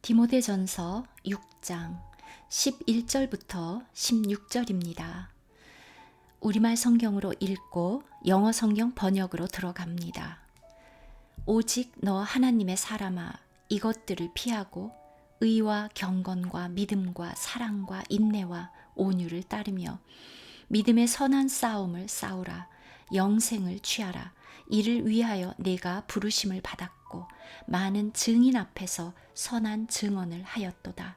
디모데전서 6장 11절부터 16절입니다. 우리말 성경으로 읽고 영어 성경 번역으로 들어갑니다. 오직 너 하나님의 사람아, 이것들을 피하고 의와 경건과 믿음과 사랑과 인내와 온유를 따르며 믿음의 선한 싸움을 싸우라. 영생을 취하라. 이를 위하여 내가 부르심을 받았고 많은 증인 앞에서 선한 증언을 하였도다.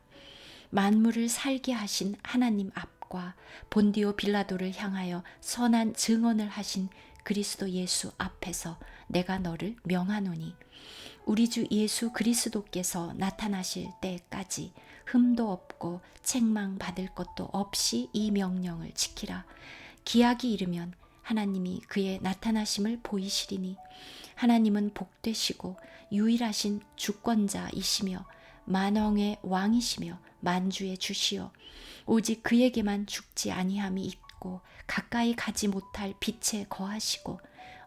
만물을 살게 하신 하나님 앞과 본디오 빌라도를 향하여 선한 증언을 하신 그리스도 예수 앞에서 내가 너를 명하노니 우리 주 예수 그리스도께서 나타나실 때까지 흠도 없고 책망받을 것도 없이 이 명령을 지키라. 기약이 이르면 하나님이 그의 나타나심을 보이시리니 하나님은 복되시고 유일하신 주권자이시며 만왕의 왕이시며 만주의 주시요 오직 그에게만 죽지 아니함이 있고 가까이 가지 못할 빛에 거하시고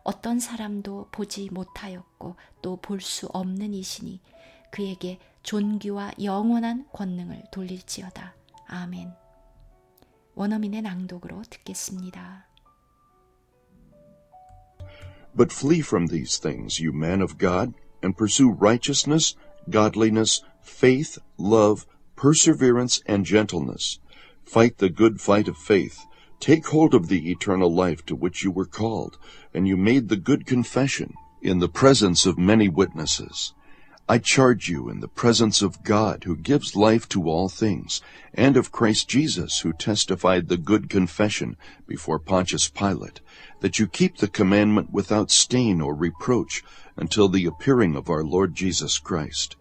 어떤 사람도 보지 못하였고 또 볼 수 없는 이시니 그에게 존귀와 영원한 권능을 돌릴지어다. 아멘. 원어민의 낭독으로 듣겠습니다. But flee from these things, you man of God, and pursue righteousness, godliness, faith, love, perseverance, and gentleness. Fight the good fight of faith. Take hold of the eternal life to which you were called, and you made the good confession in the presence of many witnesses. I charge you in the presence of God, who gives life to all things, and of Christ Jesus, who testified the good confession before Pontius Pilate, that you keep the commandment without stain or reproach until the appearing of our Lord Jesus Christ,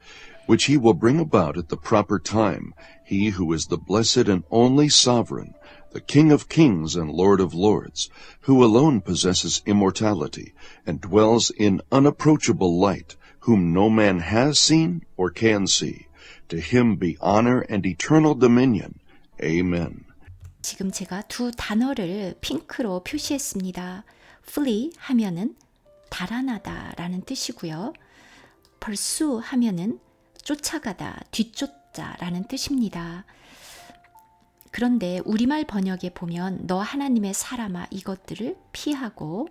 which he will bring about at the proper time, he who is the blessed and only sovereign, the King of kings and Lord of lords, who alone possesses immortality and dwells in unapproachable light, whom no man has seen or can see. To him be honor and eternal dominion. Amen. 지금 제가 두 단어를 핑크로 표시했습니다. flee 하면은 달아나다 라는 뜻이고요. pursue 하면은 쫓아가다, 뒤쫓다 라는 뜻입니다. 그런데 우리말 번역에 보면 너 하나님의 사람아 이것들을 피하고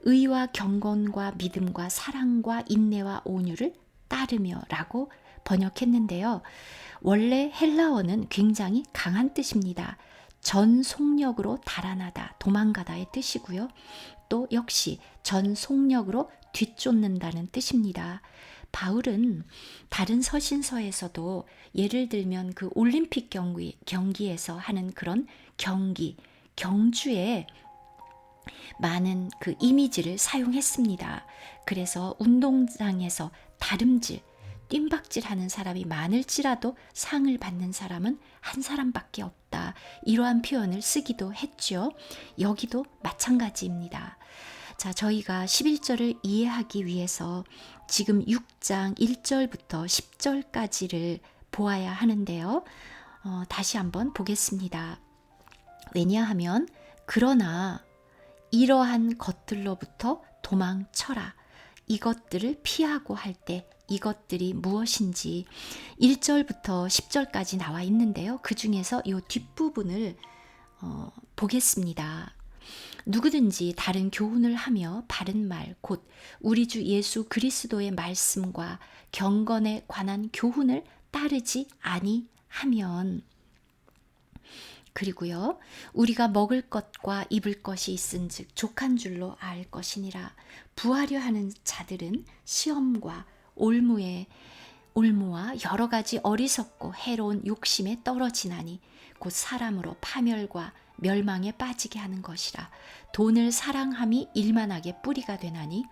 의와 경건과 믿음과 사랑과 인내와 온유를 따르며 라고 번역했는데요. 원래 헬라어는 굉장히 강한 뜻입니다. 전속력으로 달아나다, 도망가다의 뜻이고요. 또 역시 전속력으로 뒤쫓는다는 뜻입니다. 바울은 다른 서신서에서도 예를 들면 그 올림픽 경기에서 하는 그런 경주에 많은 그 이미지를 사용했습니다. 그래서 운동장에서 다름질, 뜀박질하는 사람이 많을지라도 상을 받는 사람은 한 사람밖에 없다. 이러한 표현을 쓰기도 했죠. 여기도 마찬가지입니다. 자, 저희가 11절을 이해하기 위해서 지금 6장 1절부터 10절까지를 보아야 하는데요. 다시 한번 보겠습니다. 왜냐하면 그러나 이러한 것들로부터 도망쳐라. 이것들을 피하고 할 때 이것들이 무엇인지 1절부터 10절까지 나와 있는데요. 그 중에서 이 뒷부분을 보겠습니다. 누구든지 다른 교훈을 하며 바른 말, 곧 우리 주 예수 그리스도의 말씀과 경건에 관한 교훈을 따르지 아니하면 그리고요. 우리가 먹을 것과 입을 것이 있은즉 족한 줄로 알 것이니라. 부하려 하는 자들은 시험과 올무와 여러 가지 어리석고 해로운 욕심에 떨어지나니 곧 사람으로 파멸과 멸망에 빠지게 하는 것이라. 돈을 사랑함이 일만하게 뿌리가 되나니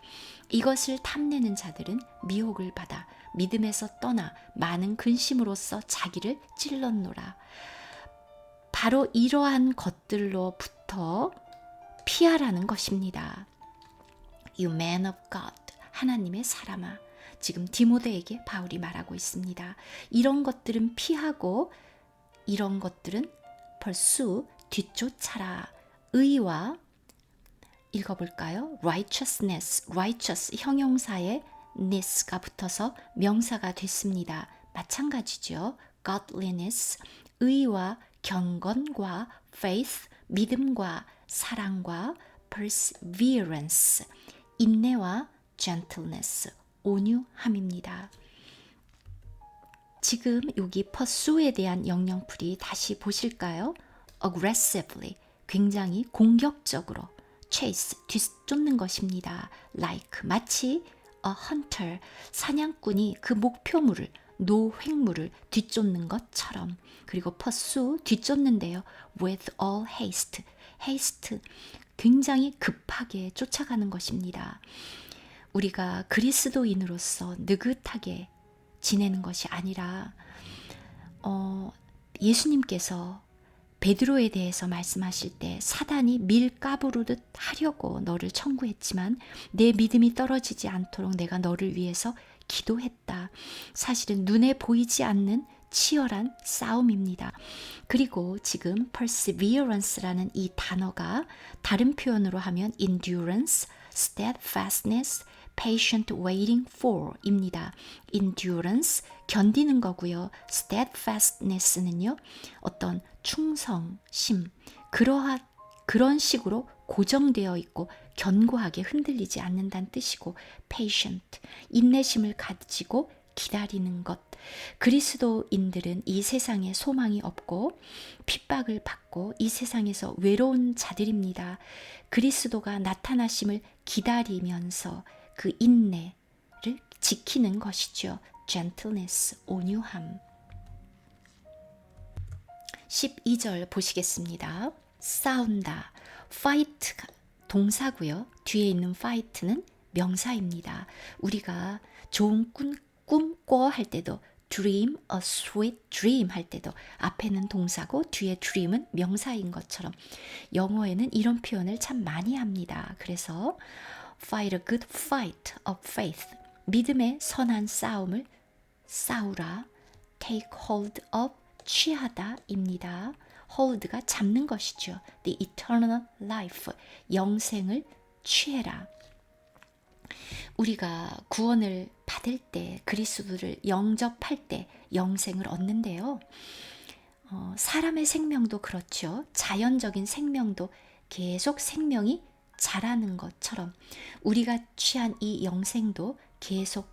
이것을 탐내는 자들은 미혹을 받아 믿음에서 떠나 많은 근심으로써 자기를 찔렀노라. 바로 이러한 것들로부터 피하라는 것입니다. You man of God, 하나님의 사람아. 지금 디모데에게 바울이 말하고 있습니다. 이런 것들은 피하고 이런 것들은 pursue, 뒤쫓아라. 의와 읽어볼까요? righteousness, righteous 형용사에 ness가 붙어서 명사가 됐습니다. 마찬가지죠. godliness, 의와 경건과 faith, 믿음과 사랑과 perseverance, 인내와 gentleness, 온유함입니다. 지금 여기 pursue에 대한 영영풀이 다시 보실까요? aggressively, 굉장히 공격적으로, chase, 뒤쫓는 것입니다. like, 마치 a hunter, 사냥꾼이 그 목표물을, 노획물을 뒤쫓는 것처럼. 그리고 pursue, 뒤쫓는데요. with all haste, haste, 굉장히 급하게 쫓아가는 것입니다. 우리가 그리스도인으로서 느긋하게 지내는 것이 아니라 예수님께서 베드로에 대해서 말씀하실 때 사단이 밀가부르듯 하려고 너를 청구했지만 내 믿음이 떨어지지 않도록 내가 너를 위해서 기도했다. 사실은 눈에 보이지 않는 치열한 싸움입니다. 그리고 지금 perseverance라는 이 단어가 다른 표현으로 하면 endurance, steadfastness, patient waiting for 입니다. endurance, 견디는 거고요. steadfastness는요, 어떤 충성심, 그런 식으로 고정되어 있고 견고하게 흔들리지 않는다는 뜻이고, patient, 인내심을 가지고 기다리는 것. 그리스도인들은 이 세상에 소망이 없고 핍박을 받고 이 세상에서 외로운 자들입니다. 그리스도가 나타나심을 기다리면서 그 인내를 지키는 것이죠. gentleness, 온유함. 12절 보시겠습니다. 싸운다. fight 동사고요. 뒤에 있는 fight는 명사입니다. 우리가 좋은 꿈꿔 할 때도 dream, a sweet dream 할 때도 앞에는 동사고 뒤에 dream은 명사인 것처럼 영어에는 이런 표현을 참 많이 합니다. 그래서 fight a good fight of faith, 믿음의 선한 싸움을 싸우라. take hold of, 취하다 입니다. hold가 잡는 것이죠. the eternal life, 영생을 취해라. 우리가 구원을 받을 때, 그리스도를 영접할 때 영생을 얻는데요. 사람의 생명도 그렇죠. 자연적인 생명도 계속 생명이 자라는 것처럼 우리가 취한 이 영생도 계속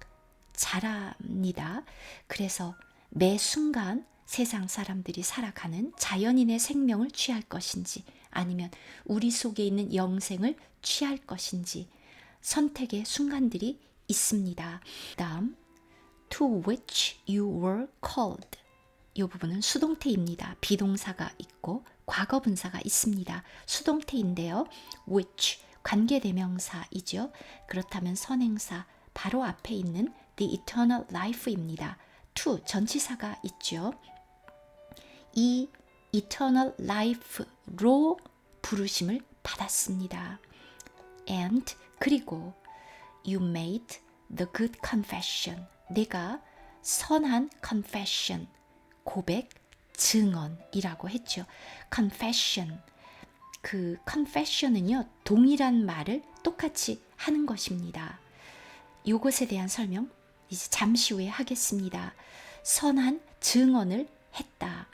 자랍니다. 그래서 매 순간 세상 사람들이 살아가는 자연인의 생명을 취할 것인지 아니면 우리 속에 있는 영생을 취할 것인지 선택의 순간들이 있습니다. 다음, to which you were called. 이 부분은 수동태입니다. 비동사가 있고 과거분사가 있습니다. 수동태인데요. which, 관계대명사이죠. 그렇다면 선행사 바로 앞에 있는 the eternal life입니다. to, 전치사가 있죠. 이 eternal life로 부르심을 받았습니다. and, 그리고 you made the good confession. 내가 선한 confession, 고백, 증언이라고 했죠. confession, 그 confession은요, 동일한 말을 똑같이 하는 것입니다. 이것에 대한 설명 이제 잠시 후에 하겠습니다. 선한 증언을 했다.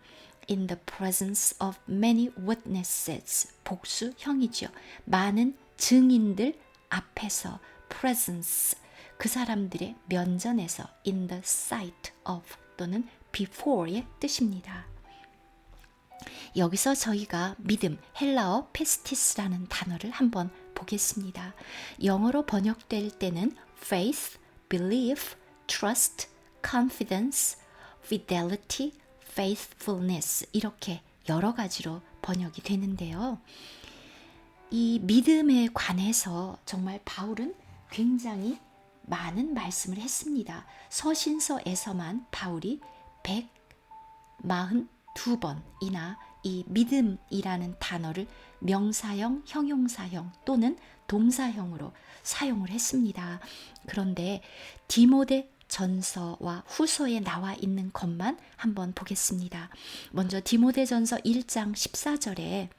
In the presence of many witnesses, 복수형이죠. 많은 증인들 앞에서, presence, 그 사람들의 면전에서, in the sight of 또는 before의 뜻입니다. 여기서 저희가 믿음, 헬라어 피스티스라는 단어를 한번 보겠습니다. 영어로 번역될 때는 faith, belief, trust, confidence, fidelity, faithfulness 이렇게 여러 가지로 번역이 되는데요. 이 믿음에 관해서 정말 바울은 굉장히 많은 말씀을 했습니다. 서신서에서만 바울이 142번이나 이 믿음이라는 단어를 명사형, 형용사형 또는 동사형으로 사용을 했습니다. 그런데 디모데 전서와 후서에 나와 있는 것만 한번 보겠습니다. 먼저 디모데전서 1장 14절에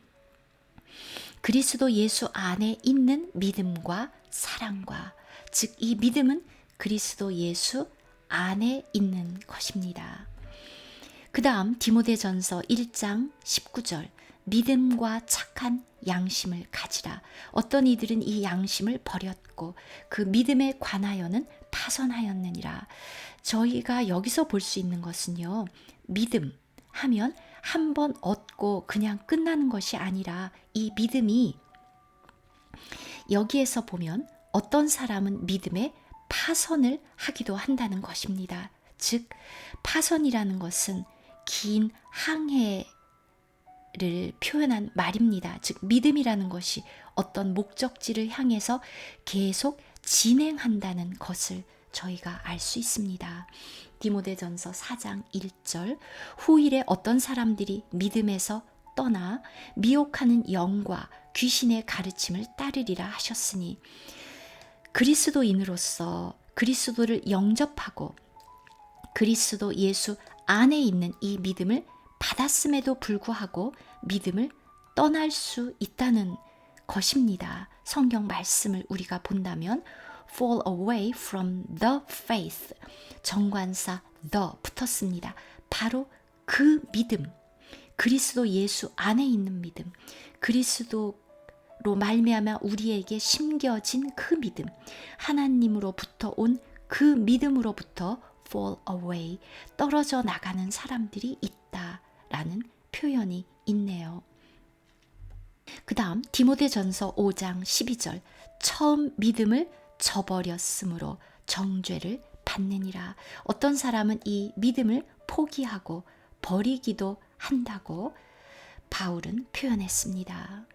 그리스도 예수 안에 있는 믿음과 사랑과, 즉 이 믿음은 그리스도 예수 안에 있는 것입니다. 그 다음 디모데전서 1장 19절 믿음과 착한 양심을 가지라. 어떤 이들은 이 양심을 버렸고 그 믿음에 관하여는 파선하였느니라. 저희가 여기서 볼 수 있는 것은요, 믿음 하면 한 번 얻고 그냥 끝나는 것이 아니라 이 믿음이 여기에서 보면 어떤 사람은 믿음에 파선을 하기도 한다는 것입니다. 즉 파선이라는 것은 긴 항해를 표현한 말입니다. 즉 믿음이라는 것이 어떤 목적지를 향해서 계속 진행한다는 것을 저희가 알 수 있습니다. 디모데전서 4장 1절 후일에 어떤 사람들이 믿음에서 떠나 미혹하는 영과 귀신의 가르침을 따르리라 하셨으니 그리스도인으로서 그리스도를 영접하고 그리스도 예수 안에 있는 이 믿음을 받았음에도 불구하고 믿음을 떠날 수 있다는 것입니다. 성경 말씀을 우리가 본다면 fall away from the faith 정관사 the 붙었습니다. 바로 그 믿음, 그리스도 예수 안에 있는 믿음, 그리스도로 말미암아 우리에게 심겨진 그 믿음, 하나님으로부터 온 그 믿음으로부터 fall away, 떨어져 나가는 사람들이 있다라는 표현이 있네요. 그 다음 디모데전서 5장 12절 처음 믿음을 저버렸으므로 정죄를 받느니라. 어떤 사람은 이 믿음을 포기하고 버리기도 한다고 바울은 표현했습니다.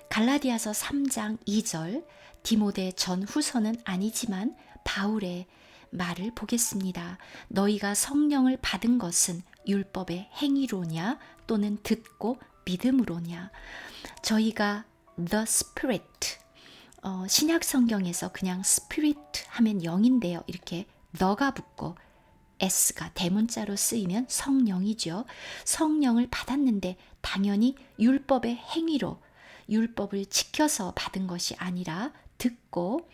갈라디아서 3장 2절 디모데 전후서는 아니지만 바울의 말을 보겠습니다. 너희가 성령을 받은 것은 율법의 행위로냐 또는 듣고 믿음으로냐. 저희가 the spirit 신약 성경에서 그냥 spirit 하면 영인데요. 이렇게 너가 붙고 S가 대문자로 쓰이면 성령이죠. 성령을 받았는데 당연히 율법의 행위로 율법을 지켜서 받은 것이 아니라 듣고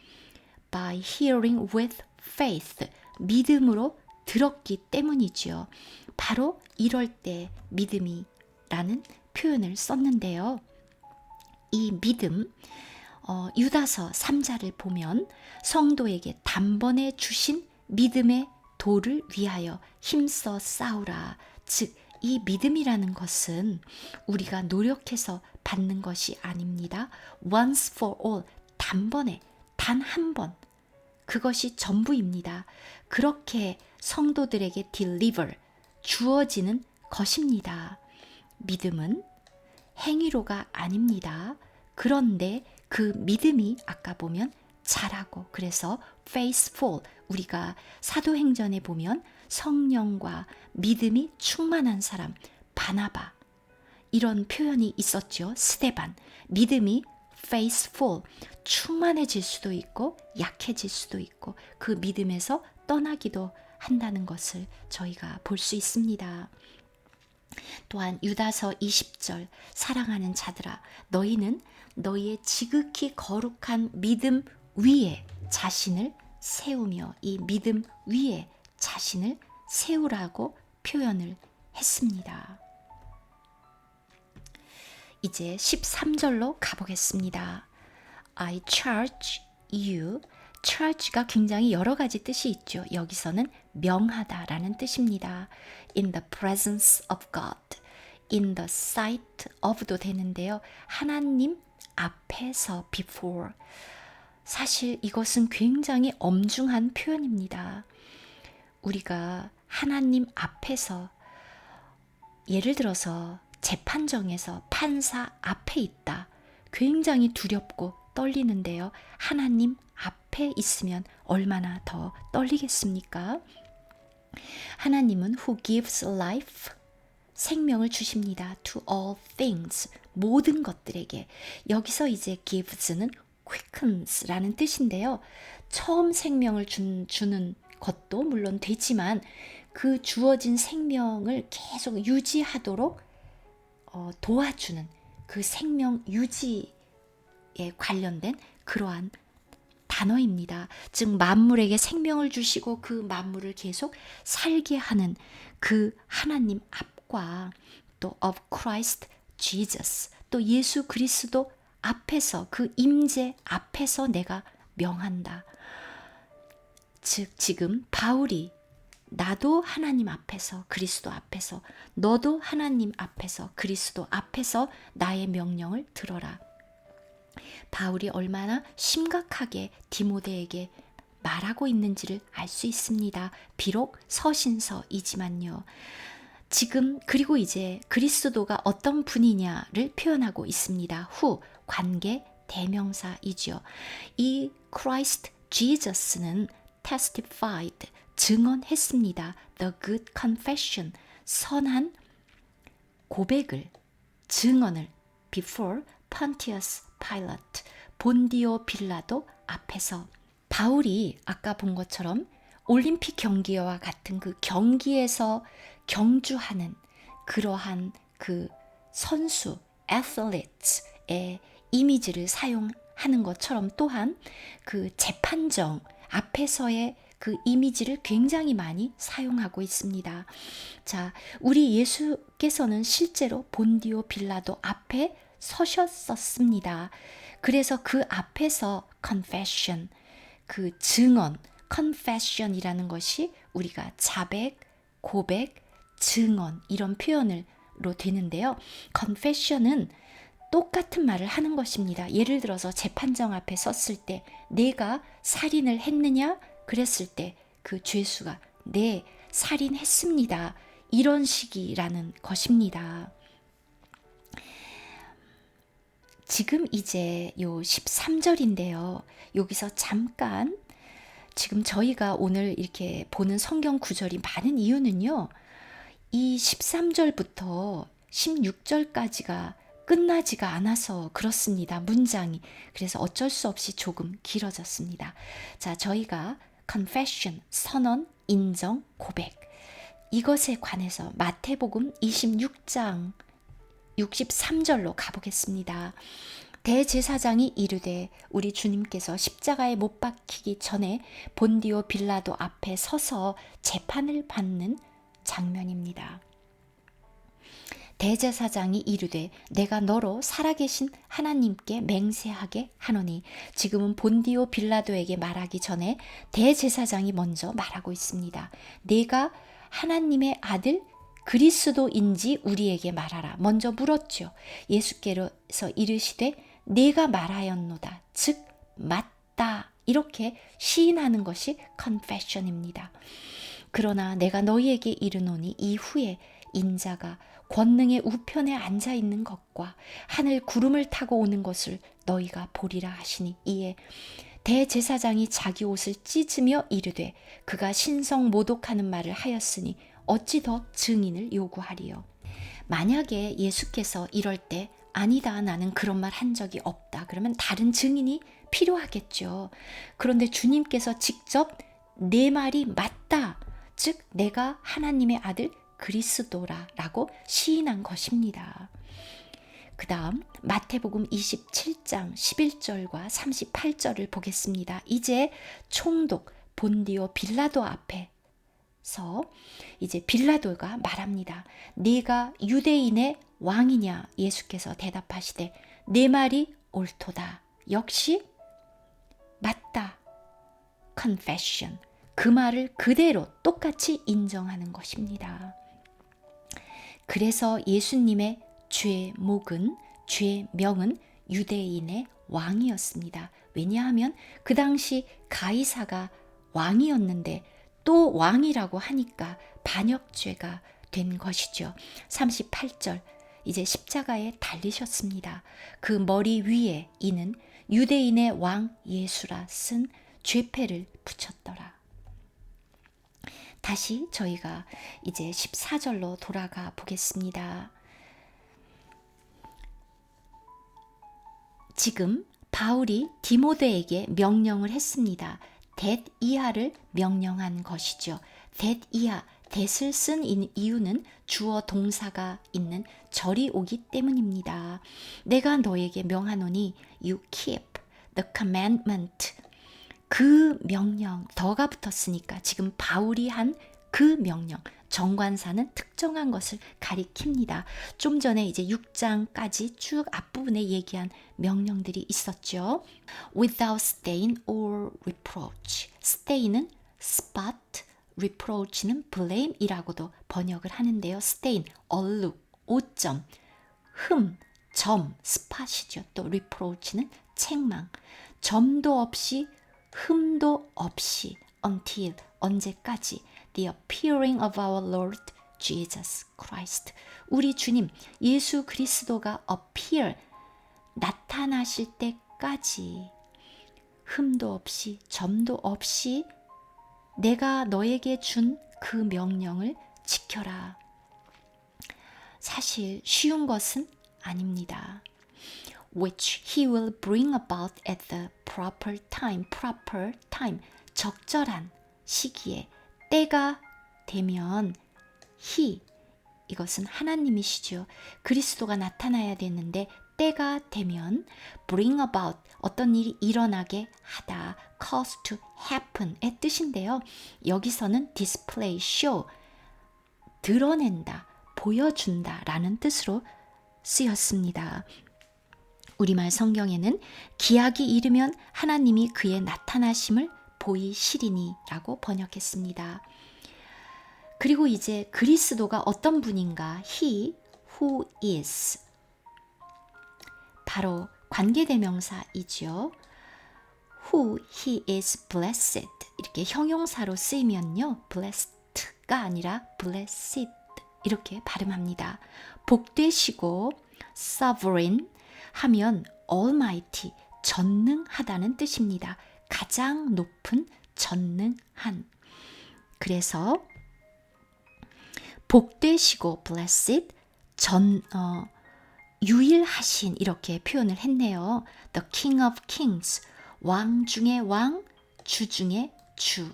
by hearing with faith 믿음으로 들었기 때문이지요. 바로 이럴 때 믿음이라는 표현을 썼는데요. 이 믿음 유다서 3자를 보면 성도에게 단번에 주신 믿음의 도를 위하여 힘써 싸우라. 즉 이 믿음이라는 것은 우리가 노력해서 받는 것이 아닙니다. Once for all, 단번에 단 한 번, 그것이 전부입니다. 그렇게 성도들에게 deliver, 주어지는 것입니다. 믿음은 행위로가 아닙니다. 그런데 그 믿음이 아까 보면 잘하고 그래서 faithful, 우리가 사도행전에 보면 성령과 믿음이 충만한 사람 바나바 이런 표현이 있었죠. 스데반, 믿음이 faithful, 충만해질 수도 있고 약해질 수도 있고 그 믿음에서 떠나기도 한다는 것을 저희가 볼 수 있습니다. 또한 유다서 20절 사랑하는 자들아 너희는 너희의 지극히 거룩한 믿음 위에 자신을 세우며 이 믿음 위에 자신을 세우라고 표현을 했습니다. 이제 13절로 가보겠습니다. I charge you. charge가 굉장히 여러 가지 뜻이 있죠. 여기서는 명하다라는 뜻입니다. In the presence of God, in the sight of도 되는데요. 하나님 앞에서 before. 사실 이것은 굉장히 엄중한 표현입니다. 우리가 하나님 앞에서 예를 들어서 재판정에서 판사 앞에 있다. 굉장히 두렵고 떨리는데요. 하나님 앞에 있으면 얼마나 더 떨리겠습니까? 하나님은 who gives life, 생명을 주십니다. to all things, 모든 것들에게. 여기서 이제 gives는 quickens라는 뜻인데요. 처음 생명을 주는 것도 물론 되지만 그 주어진 생명을 계속 유지하도록 도와주는 그 생명 유지에 관련된 그러한 단어입니다. 즉 만물에게 생명을 주시고 그 만물을 계속 살게 하는 그 하나님 앞과 또 of Christ Jesus, 또 예수 그리스도 앞에서, 그 임재 앞에서 내가 명한다. 즉 지금 바울이 나도 하나님 앞에서, 그리스도 앞에서, 너도 하나님 앞에서, 그리스도 앞에서 나의 명령을 들어라. 바울이 얼마나 심각하게 디모데에게 말하고 있는지를 알 수 있습니다. 비록 서신서이지만요. 지금 그리고 이제 그리스도가 어떤 분이냐를 표현하고 있습니다. 후, 관계 대명사이죠. 이 Christ Jesus는 testified, 증언했습니다. The good confession, 선한 고백을, 증언을 before Pontius Pilate, 본디오 빌라도 앞에서. 바울이 아까 본 것처럼 올림픽 경기와 같은 그 경기에서 경주하는 그러한 그 선수, athletes의 이미지를 사용하는 것처럼 또한 그 재판정 앞에서의 그 이미지를 굉장히 많이 사용하고 있습니다. 자, 우리 예수께서는 실제로 본디오 빌라도 앞에 서셨었습니다. 그래서 그 앞에서 confession, 그 증언, confession이라는 것이 우리가 자백, 고백, 증언 이런 표현으로 되는데요. confession은 똑같은 말을 하는 것입니다. 예를 들어서 재판정 앞에 섰을 때 내가 살인을 했느냐? 그랬을 때 그 죄수가 네, 살인했습니다. 이런 식이라는 것입니다. 지금 이제 요 13절인데요. 여기서 잠깐 지금 저희가 오늘 이렇게 보는 성경 구절이 많은 이유는요. 이 13절부터 16절까지가 끝나지가 않아서 그렇습니다. 문장이. 그래서 어쩔 수 없이 조금 길어졌습니다. 자, 저희가 confession, 선언, 인정, 고백. 이것에 관해서 마태복음 26장 63절로 가보겠습니다. 대제사장이 이르되 우리 주님께서 십자가에 못 박히기 전에 본디오 빌라도 앞에 서서 재판을 받는 장면입니다. 대제사장이 이르되 내가 너로 살아계신 하나님께 맹세하게 하노니. 지금은 본디오 빌라도에게 말하기 전에 대제사장이 먼저 말하고 있습니다. 내가 하나님의 아들 그리스도인지 우리에게 말하라. 먼저 물었죠. 예수께서 이르시되 내가 말하였노다. 즉 맞다. 이렇게 시인하는 것이 confession입니다. 그러나 내가 너희에게 이르노니 이후에 인자가 권능의 우편에 앉아 있는 것과 하늘 구름을 타고 오는 것을 너희가 보리라 하시니. 이에 대제사장이 자기 옷을 찢으며 이르되 그가 신성 모독하는 말을 하였으니 어찌 더 증인을 요구하리요. 만약에 예수께서 이럴 때 아니다, 나는 그런 말 한 적이 없다, 그러면 다른 증인이 필요하겠죠. 그런데 주님께서 직접 내 말이 맞다, 즉 내가 하나님의 아들 그리스도라라고 시인한 것입니다. 그 다음 마태복음 27장 11절과 38절을 보겠습니다. 이제 총독 본디오 빌라도 앞에서 이제 빌라도가 말합니다. 네가 유대인의 왕이냐? 예수께서 대답하시되 내 말이 옳도다. 역시 맞다. confession. 그 말을 그대로 똑같이 인정하는 것입니다. 그래서 예수님의 죄명은 유대인의 왕이었습니다. 왜냐하면 그 당시 가이사가 왕이었는데 또 왕이라고 하니까 반역죄가 된 것이죠. 38절, 이제 십자가에 달리셨습니다. 그 머리 위에 이는 유대인의 왕 예수라 쓴 죄패를 붙였더라. 다시 저희가 이제 14절로 돌아가 보겠습니다. 지금 바울이 디모데에게 명령을 했습니다. 뎃 이하를 명령한 것이죠. 뎃 이하, 뎃을 쓴 이유는 주어 동사가 있는 절이 오기 때문입니다. 내가 너에게 명하노니 you keep the commandment. 그 명령, 더가 붙었으니까 지금 바울이 한 그 명령, 정관사는 특정한 것을 가리킵니다. 좀 전에 이제 6장까지 쭉 앞부분에 얘기한 명령들이 있었죠. Without stain or reproach. stain은 spot, reproach는 blame이라고도 번역을 하는데요. stain, 얼룩, 오점, 흠, 점, spot이죠. 또 reproach는 책망. 점도 없이, 흠도 없이, until, 언제까지, the appearing of our Lord Jesus Christ. 우리 주님 예수 그리스도가 appear, 나타나실 때까지 흠도 없이 점도 없이 내가 너에게 준 그 명령을 지켜라. 사실 쉬운 것은 아닙니다. Which he will bring about at the proper time. proper time. 적절한 시기에 때가 되면 he, 이것은 하나님이시죠. 그리스도가 나타나야 되는데 때가 되면 bring about, 어떤 일이 일어나게 하다, cause to happen의 뜻인데요. 여기서는 display, show, 드러낸다, 보여준다 라는 뜻으로 쓰였습니다. 우리말 성경에는 기약이 이르면 하나님이 그의 나타나심을 보이시리니 라고 번역했습니다. 그리고 이제 그리스도가 어떤 분인가? He who is. 바로 관계대명사이죠. Who he is blessed. 이렇게 형용사로 쓰이면요. blessed가 아니라 blessed 이렇게 발음합니다. 복되시고 sovereign 하면 almighty, 전능하다는 뜻입니다. 가장 높은 전능한. 그래서 복되시고 blessed, 유일하신 이렇게 표현을 했네요. The King of Kings, 왕 중의 왕, 주 중의 주.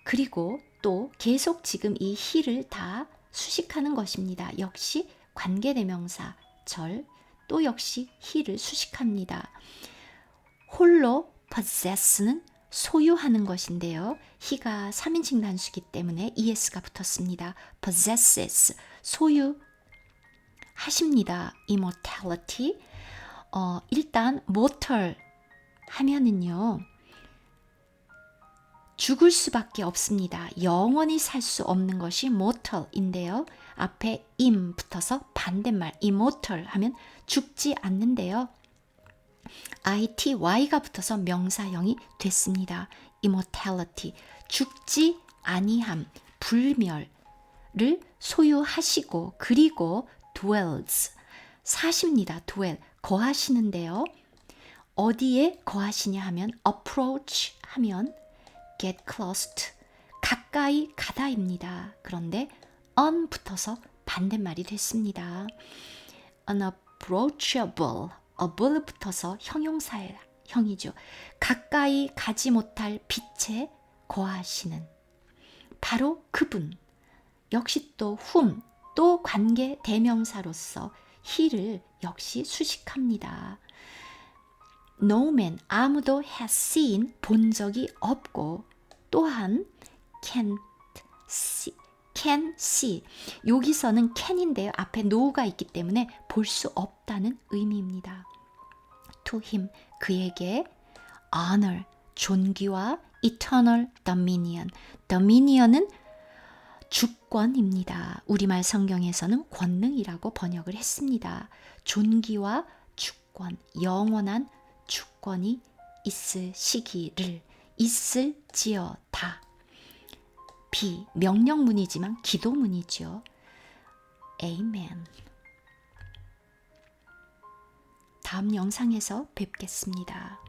그리고 또 계속 지금 이 he를 다 수식하는 것입니다. 역시 관계대명사 절, 또 역시 he를 수식합니다. 홀로 possess는 소유하는 것인데요. he가 3인칭 단수이기 때문에 es가 붙었습니다. possesses, 소유하십니다. immortality. 일단 mortal 하면은요. 죽을 수밖에 없습니다. 영원히 살 수 없는 것이 mortal인데요. 앞에 im 붙어서 반대말 immortal 하면 죽지 않는데요. ity가 붙어서 명사형이 됐습니다. immortality, 죽지 아니함, 불멸을 소유하시고 그리고 dwells, 사십니다. dwell, 거하시는데요. 어디에 거하시냐 하면 approach 하면 get close to, 가까이 가다입니다. 그런데 on 붙어서 반대말이 됐습니다. unapproachable, able 붙어서 형용사형이죠. 가까이 가지 못할 빛에 거하시는 바로 그분. 역시 또 whom, 또 관계 대명사로서 he를 역시 수식합니다. No man, 아무도 has seen, 본 적이 없고 또한 can see. 여기서는 can인데요. 앞에 no가 있기 때문에 볼 수 없다는 의미입니다. To him, 그에게 honor, 존귀와 eternal dominion. dominion은 주권입니다. 우리말 성경에서는 권능이라고 번역을 했습니다. 존귀와 주권, 영원한 주권이 있으시기를, 있을지어다. 명령문이지만 기도문이죠. 아멘. 다음 영상에서 뵙겠습니다.